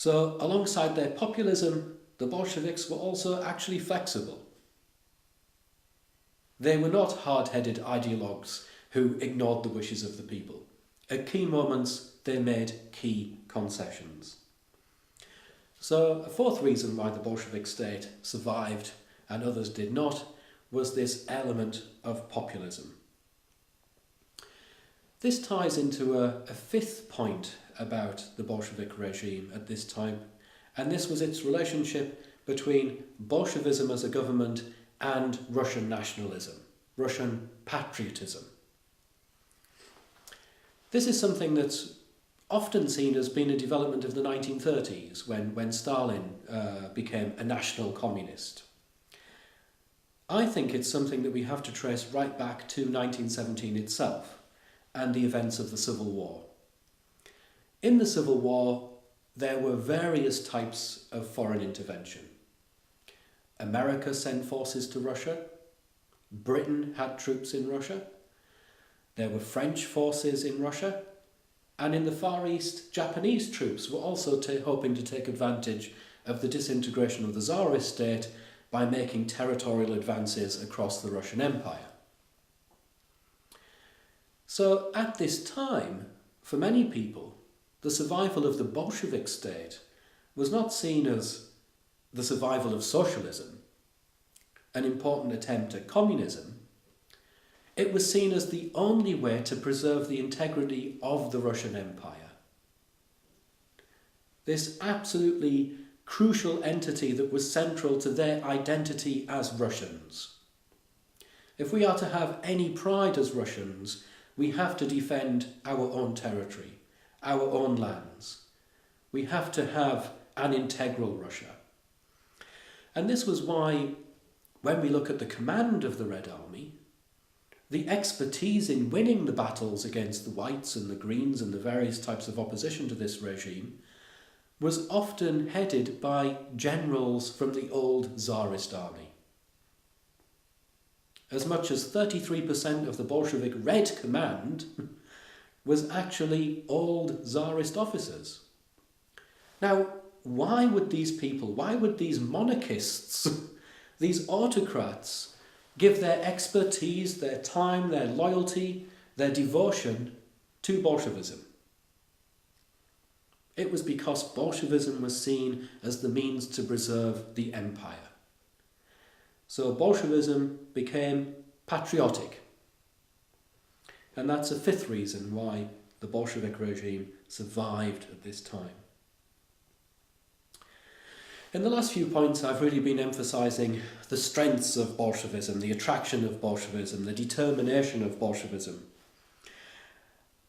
So alongside their populism, the Bolsheviks were also actually flexible. They were not hard-headed ideologues who ignored the wishes of the people. At key moments, they made key concessions. So a fourth reason why the Bolshevik state survived and others did not was this element of populism. This ties into a fifth point about the Bolshevik regime at this time, and this was its relationship between Bolshevism as a government and Russian nationalism, Russian patriotism. This is something that's often seen as being a development of the 1930s, when Stalin became a national communist. I think it's something that we have to trace right back to 1917 itself and the events of the Civil War. In the Civil War, there were various types of foreign intervention. America sent forces to Russia. Britain had troops in Russia. There were French forces in Russia. And in the Far East, Japanese troops were also hoping to take advantage of the disintegration of the Tsarist state by making territorial advances across the Russian Empire. So at this time, for many people, the survival of the Bolshevik state was not seen as the survival of socialism, an important attempt at communism. It was seen as the only way to preserve the integrity of the Russian Empire. This absolutely crucial entity that was central to their identity as Russians. If we are to have any pride as Russians, we have to defend our own territory, our own lands. We have to have an integral Russia. And this was why, when we look at the command of the Red Army, the expertise in winning the battles against the Whites and the Greens and the various types of opposition to this regime was often headed by generals from the old Tsarist army. As much as 33% of the Bolshevik Red Command was actually old Tsarist officers. Now, why would these people, why would these monarchists, these autocrats, give their expertise, their time, their loyalty, their devotion to Bolshevism? It was because Bolshevism was seen as the means to preserve the empire. So Bolshevism became patriotic. And that's a fifth reason why the Bolshevik regime survived at this time. In the last few points, I've really been emphasising the strengths of Bolshevism, the attraction of Bolshevism, the determination of Bolshevism.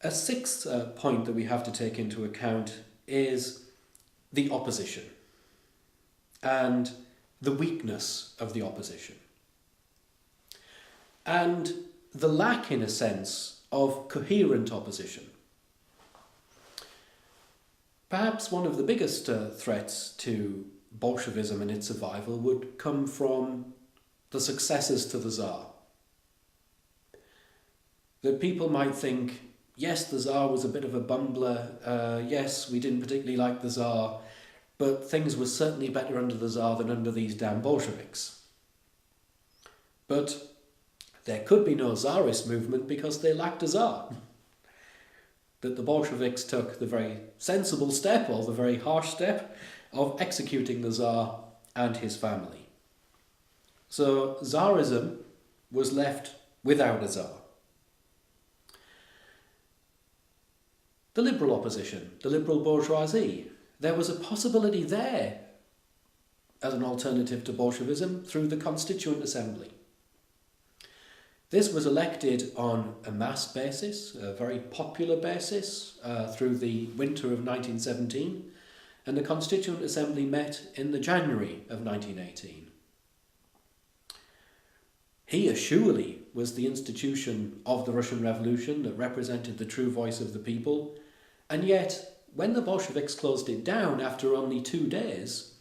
A sixth point that we have to take into account is the opposition and the weakness of the opposition. And the lack, in a sense, of coherent opposition. Perhaps one of the biggest threats to Bolshevism and its survival would come from the successors to the Tsar. That people might think, yes, the Tsar was a bit of a bumbler, yes, we didn't particularly like the Tsar, but things were certainly better under the Tsar than under these damn Bolsheviks. But there could be no Tsarist movement because they lacked a Tsar. That the Bolsheviks took the very sensible step, or the very harsh step, of executing the Tsar and his family. So Tsarism was left without a Tsar. The liberal opposition, the liberal bourgeoisie, there was a possibility there as an alternative to Bolshevism through the Constituent Assembly. This was elected on a mass basis, a very popular basis, through the winter of 1917, and the Constituent Assembly met in the January of 1918. Here surely was the institution of the Russian Revolution that represented the true voice of the people, and yet when the Bolsheviks closed it down after only 2 days,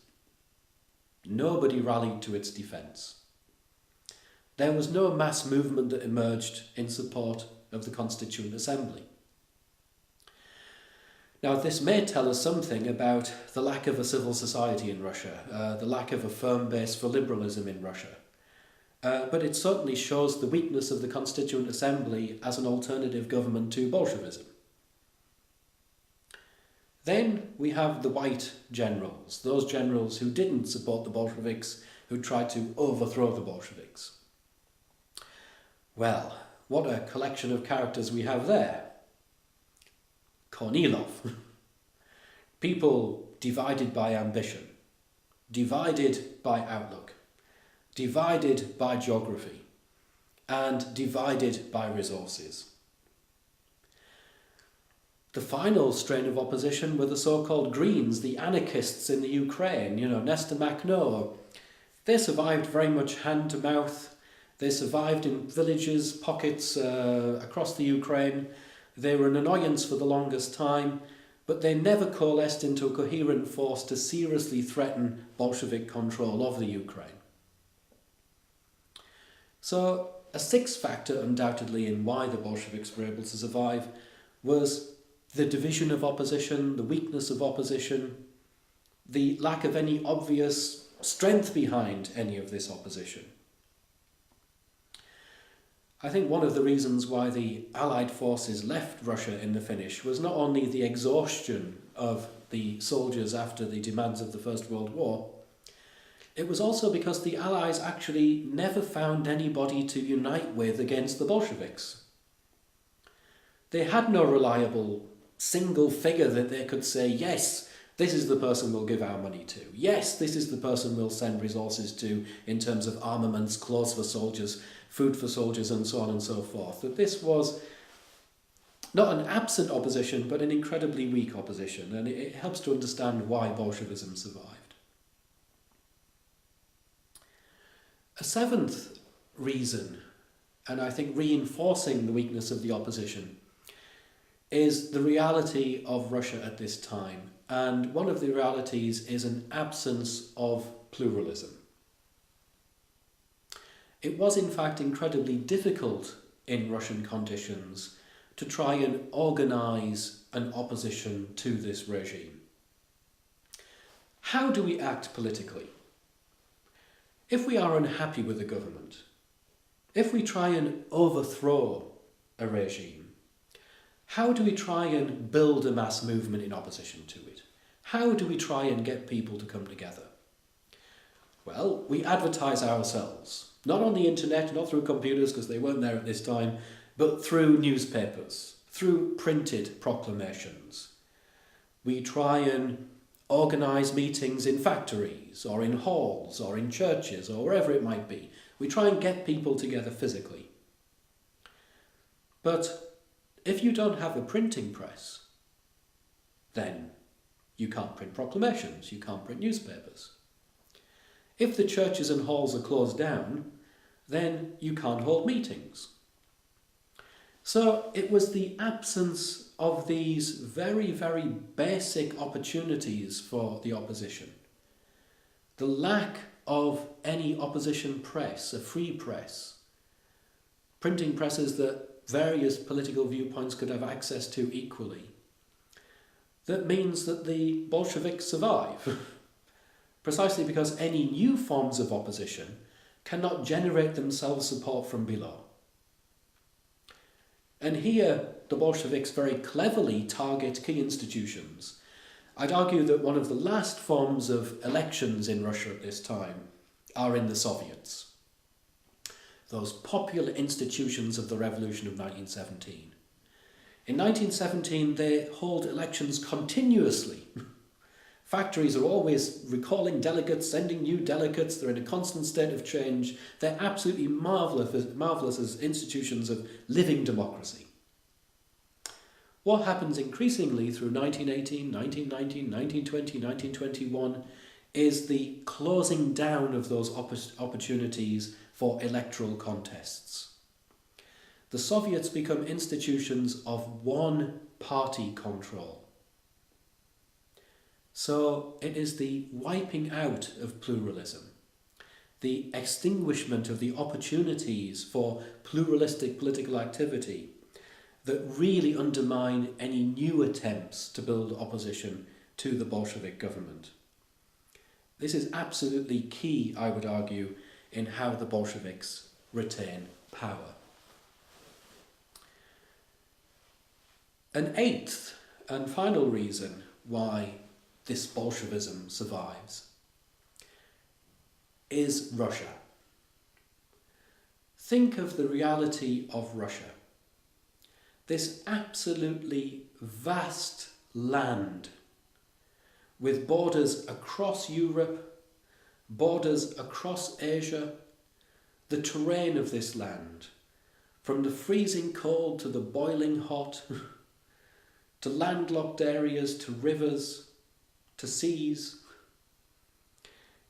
nobody rallied to its defence. There was no mass movement that emerged in support of the Constituent Assembly. Now, this may tell us something about the lack of a civil society in Russia, the lack of a firm base for liberalism in Russia. But it certainly shows the weakness of the Constituent Assembly as an alternative government to Bolshevism. Then we have the white generals, those generals who didn't support the Bolsheviks, who tried to overthrow the Bolsheviks. Well, what a collection of characters we have there. Kornilov. People divided by ambition, divided by outlook, divided by geography, and divided by resources. The final strain of opposition were the so-called Greens, the anarchists in the Ukraine, Nestor Makhno. They survived very much hand to mouth. They survived in villages, pockets across the Ukraine. They were an annoyance for the longest time, but they never coalesced into a coherent force to seriously threaten Bolshevik control of the Ukraine. So, a sixth factor, undoubtedly, in why the Bolsheviks were able to survive was the division of opposition, the weakness of opposition, the lack of any obvious strength behind any of this opposition. I think one of the reasons why the Allied forces left Russia in the finish was not only the exhaustion of the soldiers after the demands of the First World War, it was also because the Allies actually never found anybody to unite with against the Bolsheviks. They had no reliable single figure that they could say, yes, this is the person we'll give our money to. Yes, this is the person we'll send resources to in terms of armaments, clothes for soldiers, food for soldiers, and so on and so forth. That this was not an absent opposition, but an incredibly weak opposition, and it helps to understand why Bolshevism survived. A seventh reason, and I think reinforcing the weakness of the opposition, is the reality of Russia at this time. And one of the realities is an absence of pluralism. It was in fact incredibly difficult in Russian conditions to try and organise an opposition to this regime. How do we act politically? If we are unhappy with the government, if we try and overthrow a regime, how do we try and build a mass movement in opposition to it? How do we try and get people to come together? Well, we advertise ourselves, not on the internet, not through computers because they weren't there at this time, but through newspapers, through printed proclamations. We try and organise meetings in factories or in halls or in churches or wherever it might be. We try and get people together physically. But if you don't have a printing press, then you can't print proclamations, you can't print newspapers. If the churches and halls are closed down, then you can't hold meetings. So it was the absence of these very, very basic opportunities for the opposition. The lack of any opposition press, a free press, printing presses that various political viewpoints could have access to equally. That means that the Bolsheviks survive, precisely because any new forms of opposition cannot generate themselves support from below. And here the Bolsheviks very cleverly target key institutions. I'd argue that one of the last forms of elections in Russia at this time are in the Soviets, those popular institutions of the revolution of 1917. In 1917, they hold elections continuously. Factories are always recalling delegates, sending new delegates. They're in a constant state of change. They're absolutely marvellous as institutions of living democracy. What happens increasingly through 1918, 1919, 1920, 1921 is the closing down of those opportunities for electoral contests. The Soviets become institutions of one-party control. So it is the wiping out of pluralism, the extinguishment of the opportunities for pluralistic political activity, that really undermine any new attempts to build opposition to the Bolshevik government. This is absolutely key, I would argue, in how the Bolsheviks retain power. An eighth and final reason why this Bolshevism survives is Russia. Think of the reality of Russia. This absolutely vast land with borders across Europe, borders across Asia, the terrain of this land, from the freezing cold to the boiling hot, to landlocked areas, to rivers, to seas.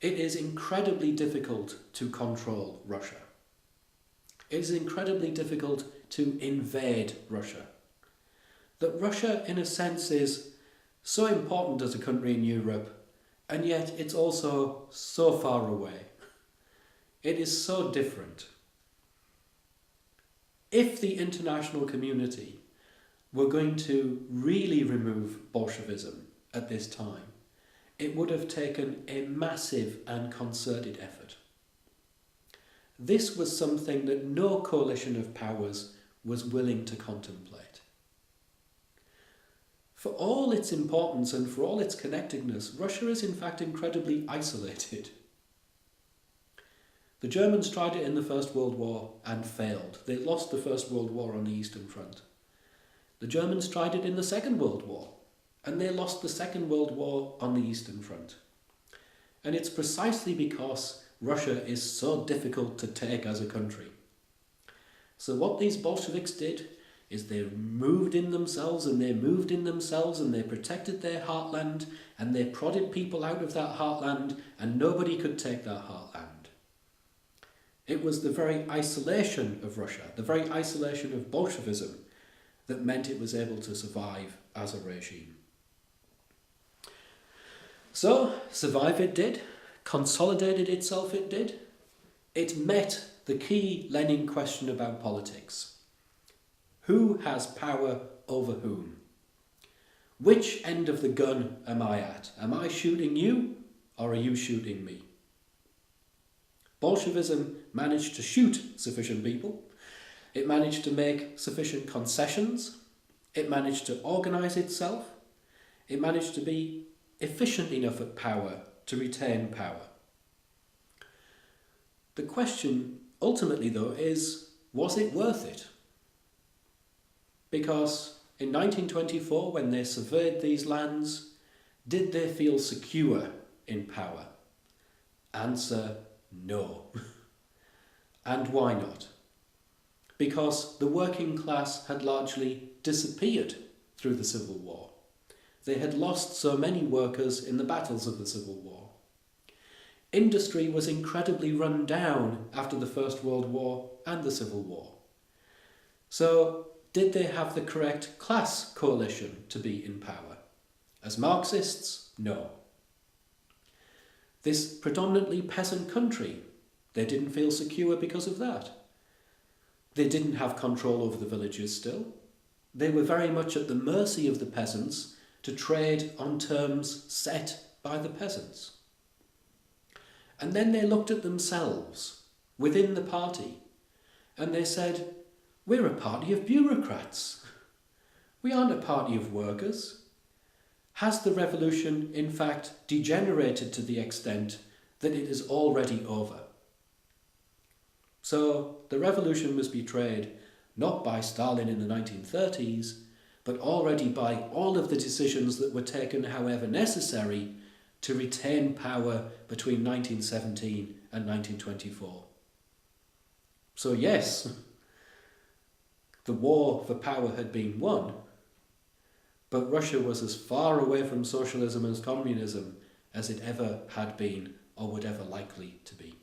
It is incredibly difficult to control Russia. It is incredibly difficult to invade Russia. That Russia, in a sense, is so important as a country in Europe, and yet it's also so far away. It is so different. If the international community were going to really remove Bolshevism at this time, it would have taken a massive and concerted effort. This was something that no coalition of powers was willing to contemplate. For all its importance and for all its connectedness, Russia is in fact incredibly isolated. The Germans tried it in the First World War and failed. They lost the First World War on the Eastern Front. The Germans tried it in the Second World War, and they lost the Second World War on the Eastern Front. And it's precisely because Russia is so difficult to take as a country. So what these Bolsheviks did is they moved in themselves and they moved in themselves and they protected their heartland and they prodded people out of that heartland and nobody could take that heartland. It was the very isolation of Russia, the very isolation of Bolshevism, that meant it was able to survive as a regime. So, survive it did, consolidated itself it did. It met the key Lenin question about politics. Who has power over whom? Which end of the gun am I at? Am I shooting you, or are you shooting me? Bolshevism managed to shoot sufficient people. It managed to make sufficient concessions. It managed to organise itself. It managed to be efficient enough at power to retain power. The question ultimately, though, is, was it worth it? Because in 1924, when they surveyed these lands, did they feel secure in power? Answer, no. And why not? Because the working class had largely disappeared through the Civil War. They had lost so many workers in the battles of the Civil War. Industry was incredibly run down after the First World War and the Civil War. So, did they have the correct class coalition to be in power? As Marxists, no. This predominantly peasant country, they didn't feel secure because of that. They didn't have control over the villages still. They were very much at the mercy of the peasants to trade on terms set by the peasants. And then they looked at themselves within the party and they said, we're a party of bureaucrats. We aren't a party of workers. Has the revolution in fact degenerated to the extent that it is already over? So the revolution was betrayed not by Stalin in the 1930s, but already by all of the decisions that were taken, however necessary, to retain power between 1917 and 1924. So yes, the war for power had been won, but Russia was as far away from socialism and communism as it ever had been or would ever likely to be.